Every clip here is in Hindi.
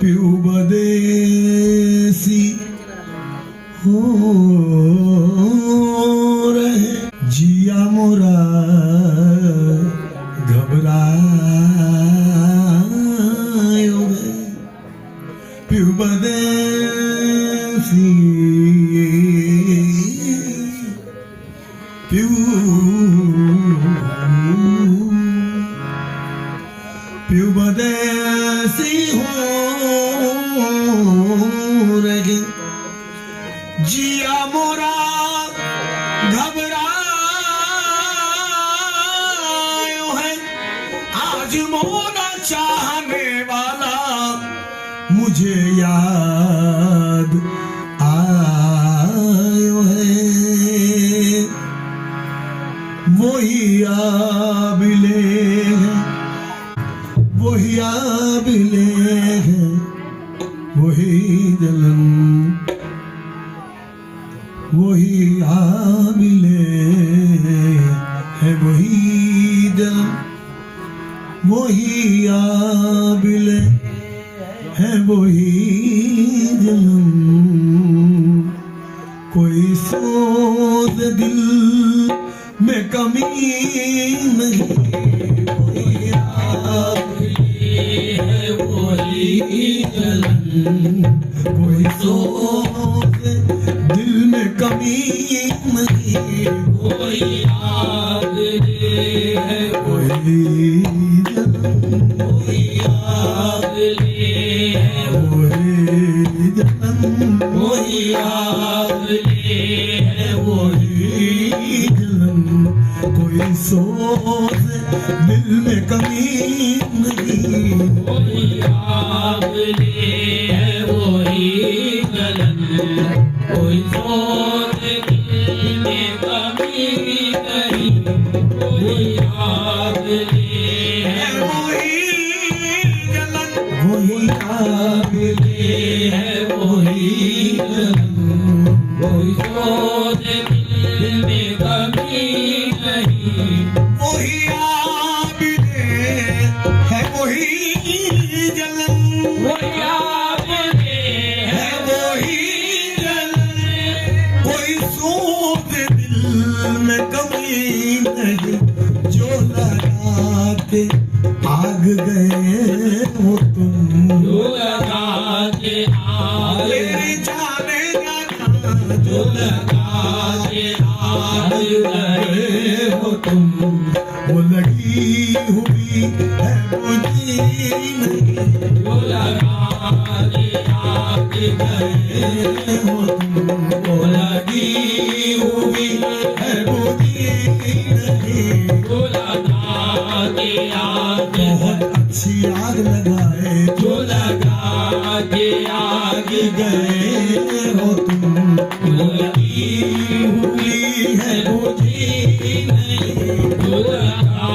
प्यू बदेसी हो रहे जिया मोरा घबरायो रे प्यू बदेसी प्यू प्यू बदेसी हो रहे जिया मोरा घबरायो है आज मोरा चाहने वाला मुझे याद आयो है वही आबिले है वही आबिले है वही जलन वही आबिले है वही जलन वही आबिले है वही जलन कोई सोच दिल में कमी नहीं वही आबिले है वही जलन कोई सोच दिल में कमी नहीं वही आबिले है वही जलन वही आबिले है वही जलन वही आबिले है वही जलन कोई सोच दिल में कमी नहीं वही आबिले है वही जलन कोई सोच दिल में कमी नहीं वही आबिले है वही जलन वही आबिले है वही जलन कोई सोच दिल में कमी नहीं वही आबिले है वही जलन वही आबिले है वही जलन कोई सोच दिल में कमी नहीं जो लगा के आग गए हो तुम जो लगा के आग जाने जाना जो लगा के आग गए हो तुम वो लगी हुई है मुझे नहीं जो लगा के आग गए हो तुम वो लगी हुई है मुझे नहीं जो लगा के आग बहुत अच्छी आग लगाए जो लगा के आग गए हो तुम वो लगी हुई है मुझे नहीं जो लगा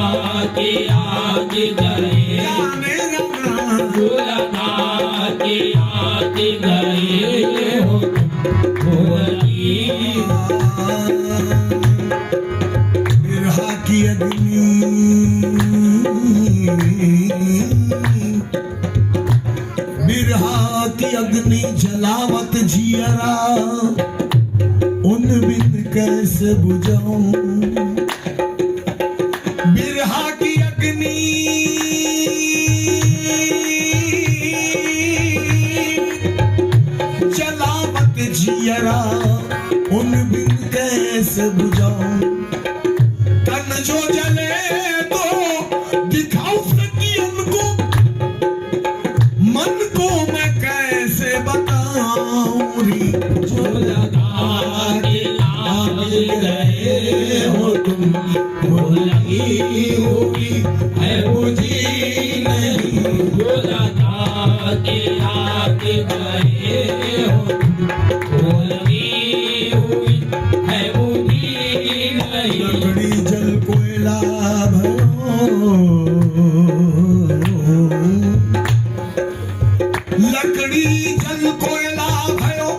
के आग गए जो लगा के आग गए हो तुम वो लगी बिरहा की अग्नि बिरहा की अग्नि जलावत जियरा उन बिन कैसे बुझाऊं बिरहा की अग्नि जलावत जियरा उन बिन कैसे बुझाऊं तन जो जले तो दिखाओ सकियन को मन को मैं कैसे बताऊं री जो लगा के आग गए हो तुम वो लगी हुई है मुझे नहीं जो लगा के आग गए हो तुम वो लगी हुई है मुझे नहीं लकड़ी जल कोयला भरो लकड़ी जल कोयला भयो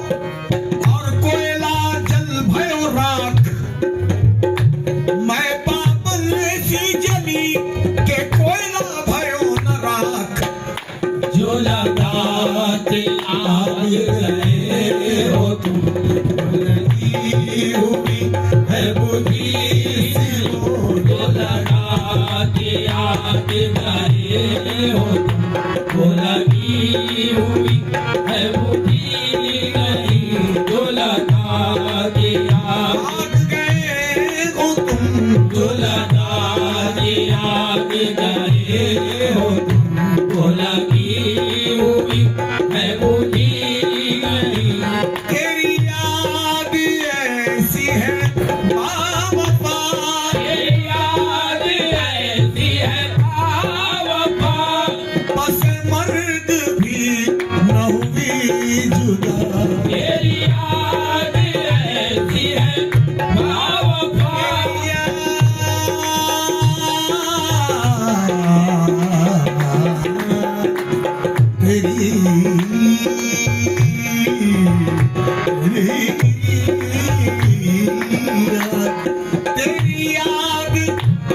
तेरी याद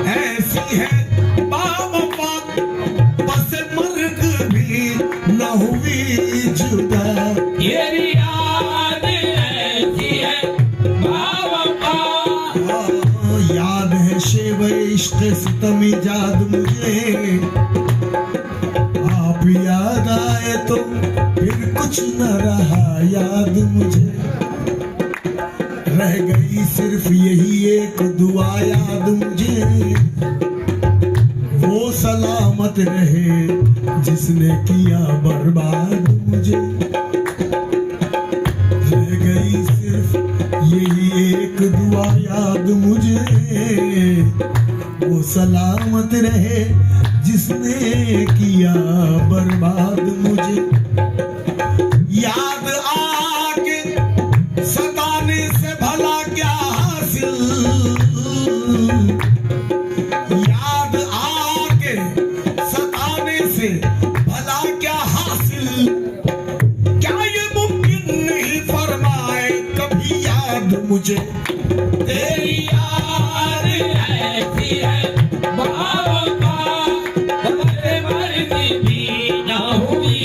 ऐसी है बावफा, बस मर्ग भी न हुई जुदा। तेरी याद ऐसी है बावफा, याद है शेव इश्क सितमी जाद मुझे, आप याद आए तो फिर कुछ न रहा याद मुझे। रह गई सिर्फ यही एक दुआ याद मुझे, वो सलामत रहे जिसने किया बर्बाद मुझे। रह गई सिर्फ यही एक दुआ याद मुझे, वो सलामत रहे जिसने किया बर्बाद मुझे। याद आके सताने से भला क्या हासिल, याद आके सताने से भला क्या हासिल। क्या ये मुमकिन नहीं फरमाए कभी याद मुझे। तेरी याद ऐसी है बावफा, बसे मर्ग भी न हुई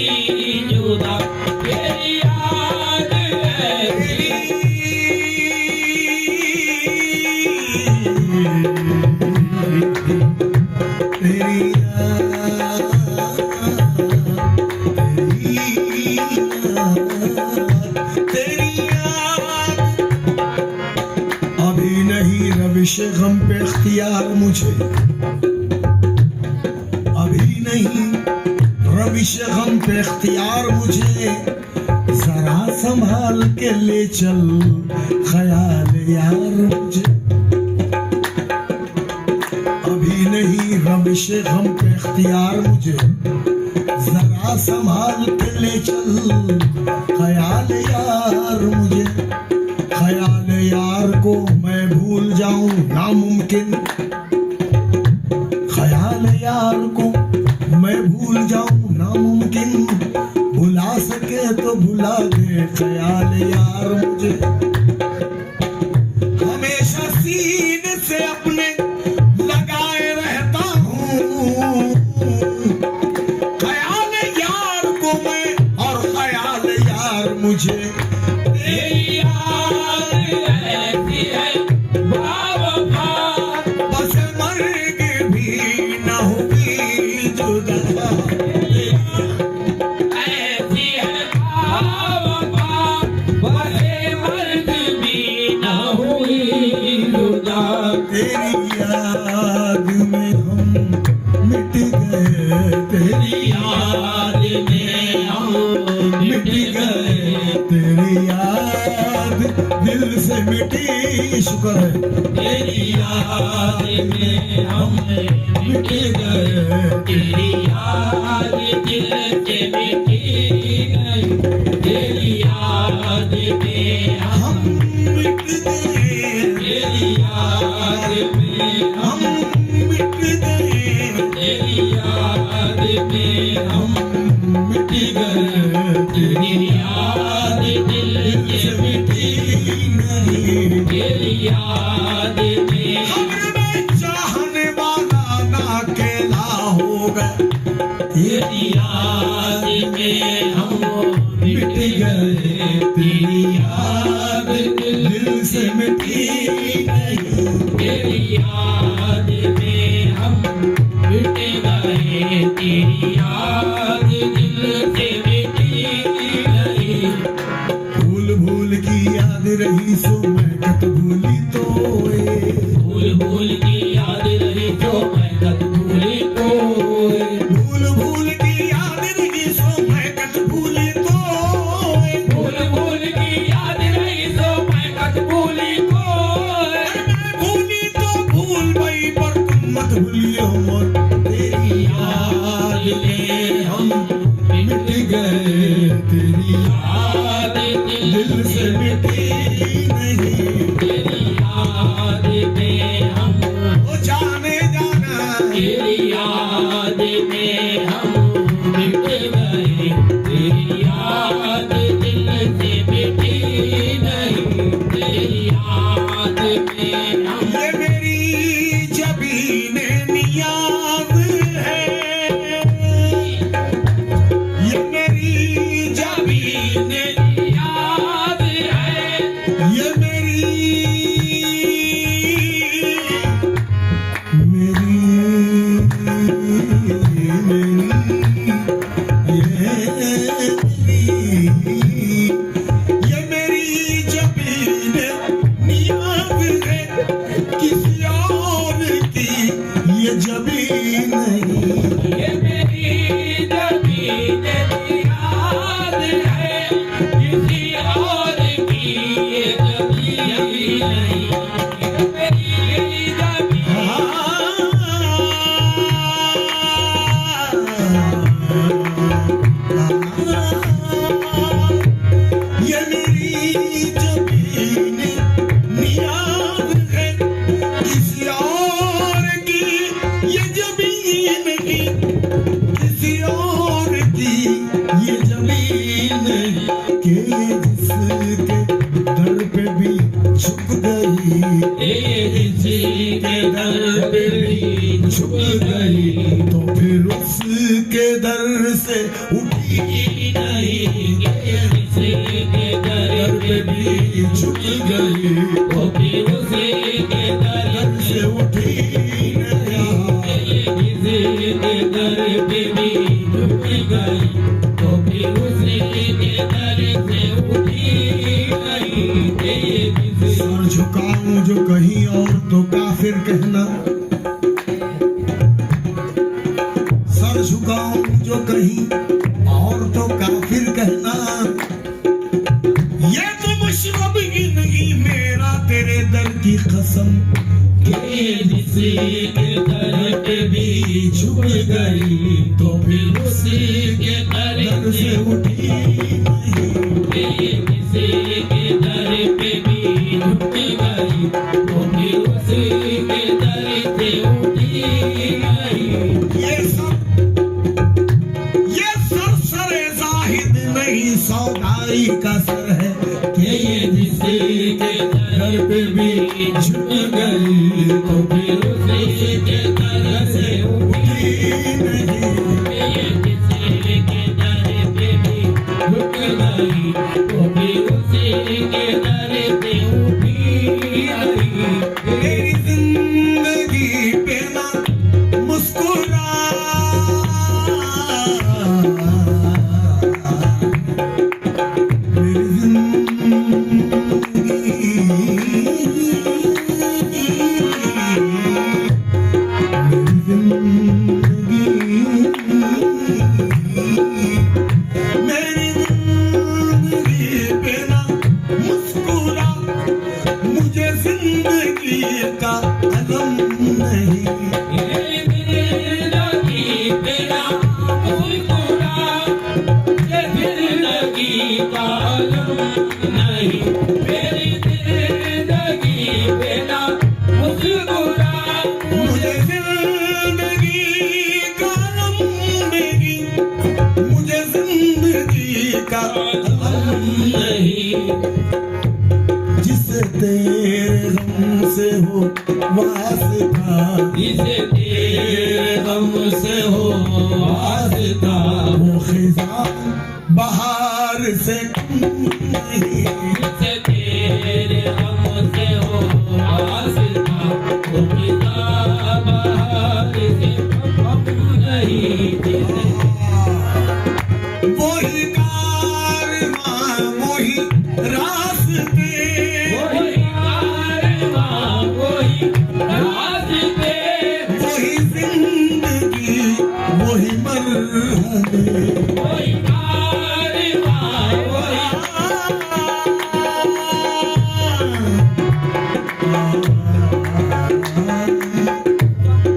जुदा। तेरी याद ऐसी तेरी याद, तेरी याद। अभी नहीं रविश गम पे इख्तियार मुझे, अभी नहीं रविश गम पे इख्तियार मुझे। जरा संभाल के ले चल ख्याल यार मुझे। अभी नहीं रविश गम पे इख्तियार मुझे, जरा संभाल के ले चल ख्याल यार मुझे। ख्याल यार को मैं भूल जाऊं नामुमकिन, ख्याल यार को मैं भूल जाऊं नामुमकिन। भुला सके तो भुला दे ख्याल यार मुझे। हमेशा सीने से अपने लगाए रहता हूँ ख्याल यार को मैं, और ख्याल यार मुझे। तेरी याद ऐसी है बावफा, बस मर्ग भी न हुई जुदा। ऐसी है बावफा, बसे मर्ग भी न हुई जुदा। तेरी याद में हम मिट गए, तेरी याद में हम मिट गए। तेरी याद दिल से मिटी, शुक्र है। तेरी याद में हम मिट गए, तेरी याद दिल से मिटी गई। तेरी याद में हम मिट गए, तेरी याद में हम मिट गए, तेरी याद में हम मिट गए। तेरी याद दिल से मिटी नहीं। तेरी याद में खबर में चाहने वाला ना अकेला होगा। तेरी याद में हम मिट गए, तेरी याद दिल से मिटी नहीं। तेरी याद में हम मिट गए, तेरी याद दिल से मिटी गई। भूल भूल की याद रही सो मैं कत भूली तो भूल भूल की याद रही तो मैं कद भूली तो। भूल भूल की याद रही सो मैं कत भूली तो। भूल भूल की याद रही तो मैं कद भूली तो। मैं भूली तो भूल गई पर तुम मत भूलियो मोर। तेरी याद में हम मिट गए, तेरी याद दिल से मिटी नहीं। तेरी नहीं मेरी जमीन ये मेरी जमीन नियाज है किसी और की, ये जमीन की किसी और की, ये जमीन के जिसके दर पे भी झुक गई, जिसके दर पे भी झुक गई तो फिर उसके दर से उठी नहीं जिसके दर पे भी झुक गई, तो फिर उसके दर से उठी नहीं। जिसके दर पे भी झुक गई तो फिर उसके दर से उठी नहीं सर झुकाऊं जो कहीं और तो काफिर कहना, सर झुकाऊं जो कहीं और तो काफिर कहना, ये तो मशरब ही नहीं मेरा तेरे दर की कसम, जिसके दर पे भी झुक गई तो फिर उसके दर से उठी नहीं। जिसके दर पे भी झुक गई तो फिर उसके दर से उठी नहीं ये सर सरे जाहिद नहीं सौदाई का सर है, ये जिसके दर पे भी झुक गई तो फिर उसके दर से उठी नहीं। जिसके दर पे भी झुक गई तो फिर उसके दर से उठी नहीं मेरी जिंदगी पे ना मुस्कुरा, मेरी जिंदगी पे ना मुस्कुरा, मुझे जिंदगी का अलम नहीं। मुझे जिंदगी का अलम नहीं, मुझे जिंदगी का अलम जिसे तेरे गम से हो वास्ता, जिसे तेरे गम से हो वास्ता वो खिज़ां बहार से कम नहीं। जिसे तेरे गम से हो वास्ता वो खिज़ां बहार से कम नहीं वही कारवां वही रास्ते, वही कारवां वही रास्ते वही जिंदगी वही मरहले, वही कारवां वही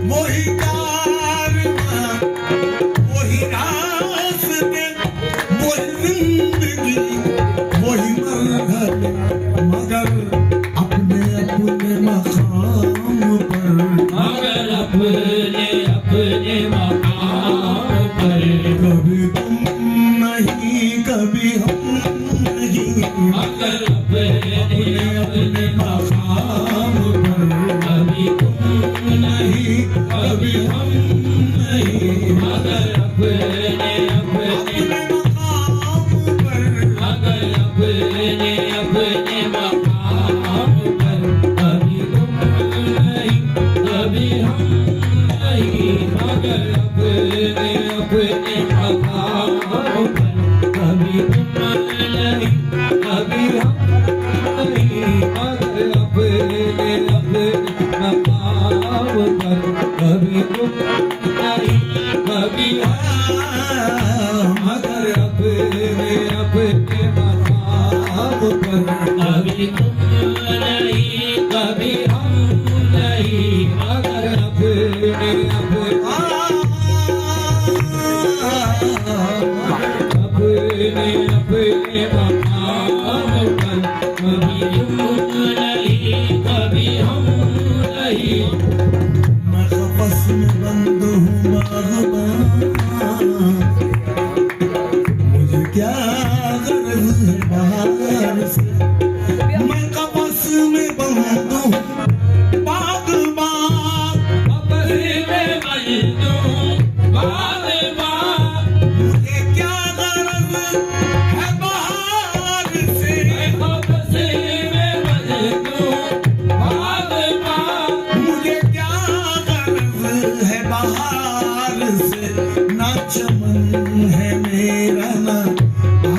वही कारवां वही रास्ते, वही जिंदगी वही मरहले, मगर अपने अपने मकाम पर, मगर अपने मकाम पर कभी तुम नहीं कभी हम नहीं, मगर अपने मकाम पर कभी तुम नहीं कभी हम नहीं मगर अपने मकाम पर मगर अपने मकाम पर कभी तुम नहीं कभी हम नहीं मगर अपने मकाम पर कभी तुम नहीं कभी हम नहीं मगर अपने मकाम पर कभी तुम नहीं कभी मगर अपने मकाम पर कभी तुम नहीं कभी तुम नहीं, कभी हम नहीं। मैं कफस में बंद हूँ बाग़बान, मुझे क्या गर्ज है बाहर से। मैं कफस में बंद हूँ बाग़बान, अपने में मजनू बाग़बान, मुझे क्या गर्ज है बाहर से। अपने में मजनू बाग़बान, मुझे क्या गर्ज है बाहर से। ना चमन है मेरा ना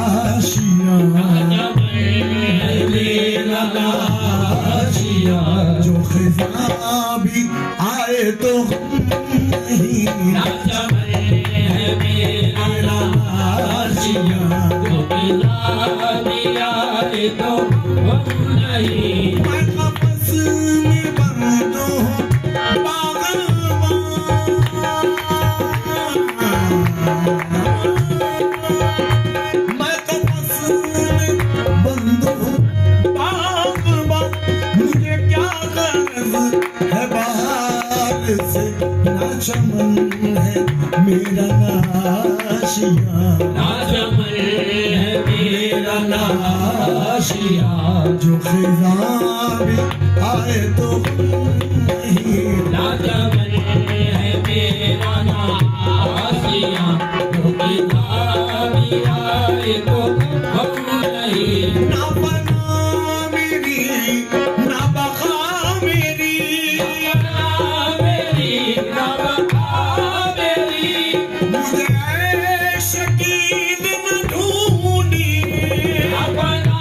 आशिया, मेरा नाशिया। जो खिज़ां भी आए तो नहीं, ना चमन है मेरा नाशिया, जो बिना दिया तो हम नहीं। मैं कफस में बंद हूँ बाग़बान, मैं कफस में बंद हूँ बाग़बान, मुझे क्या गर्ज है बाहर से। ना चमन है मेरा नाशिया, ना चमन है मेरा नाशिया, जो खिज़ां भी आए तो नहीं। ना चमन है मेरा नाशिया, जो बिना दिया तो हम नहीं। ना बना मेरी ना बका मेरी, मेरी ना बका मेरी, मुझे ऐश की दिन ढूंढिए। अपना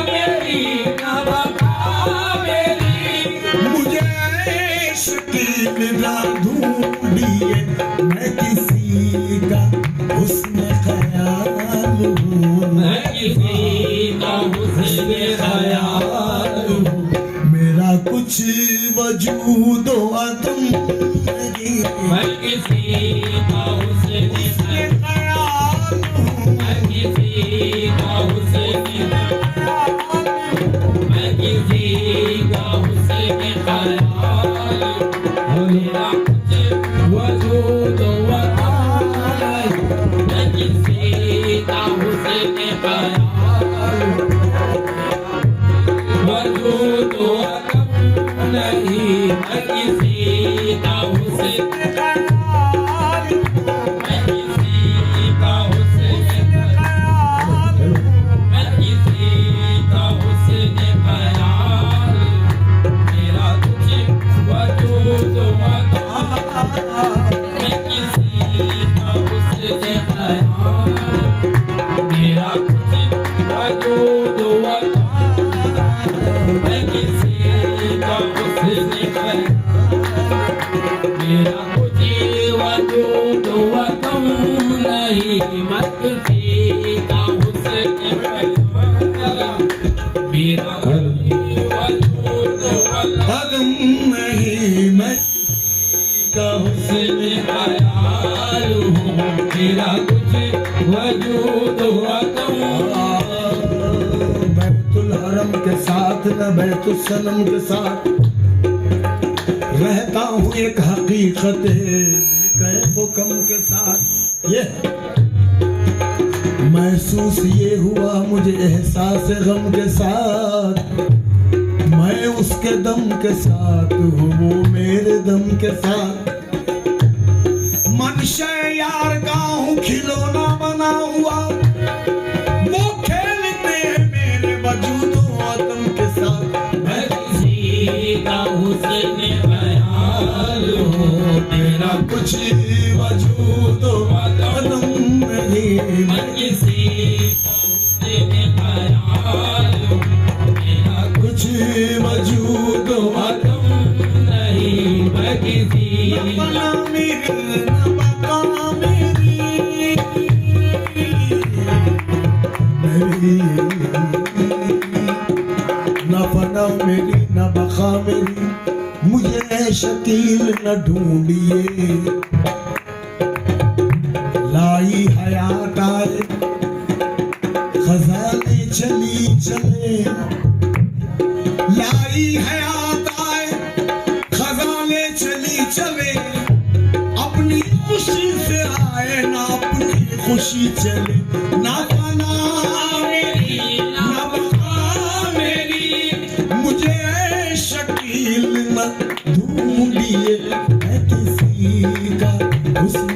मेरी ना बका मेरी, मुझे ऐश की दिन ढूंढिए। मैं किसी का हुस्न ख्याल हूँ, मैं किसी का हुस्न ख्याल हूँ। मेरा कुछ वजूद अदम नहीं। मैं किसी का हुस्न ख्याल हूँ, मैं किसी का हुस्न मैं किसी का हुस्न ख्याल हूँ। मेरा कुछ वजूद वतार, मैं किसी का हुस्न ख्याल हूँ। वजूद वतन नहीं, मैं किसी का हुस्न मैं किसी का हुस्न मैं किसी का हुस्न ख्याल, मेरा कुछ वजूद वतार, मैं किसी का हुस्न ख्याल, मेरा कुछ वजूद वतार, मैं किसी का हुस्न ख्याल, मेरा कुछ वजूद वतन नहीं, मैं किसी का हुस्न ख्याल, मेरा कुछ वजूद वतन अदम नहीं। मैं का हुस्न ख्याल हूँ। मेरा कुछ वजूद वतन बैतुल हरम के साथ न बैतुल सनम के साथ रहता हूँ। एक हकीकत है कैफ कम के साथ। ये महसूस ये हुआ मुझे एहसास गम के साथ, मैं उसके दम के साथ हूँ वो मेरे दम के साथ। मनशे यार का हूँ खिलौना बना हुआ, वो खेलते हैं मेरे वजूद आदम के साथ। मैं किसी का हुस्न ख्याल हूँ। मेरा कुछ वजूद आदम नहीं। मैं किसी का हुस्न ख्याल हूँ। मेरा कुछ वजूद वतन नहीं, मैं किसी बना मेरी न बका मेरी, न फना मेरी न बका मेरी, मुझे शकील न ढूंढिए। लाई हयात आए खजाने चली चले, आई हयात आए खजाने चली चले अपनी खुशी से आए ना अपनी खुशी चले ना फना मेरी ना बका मेरी मुझे शकील न ढूंढिए मैं किसी का हुस्न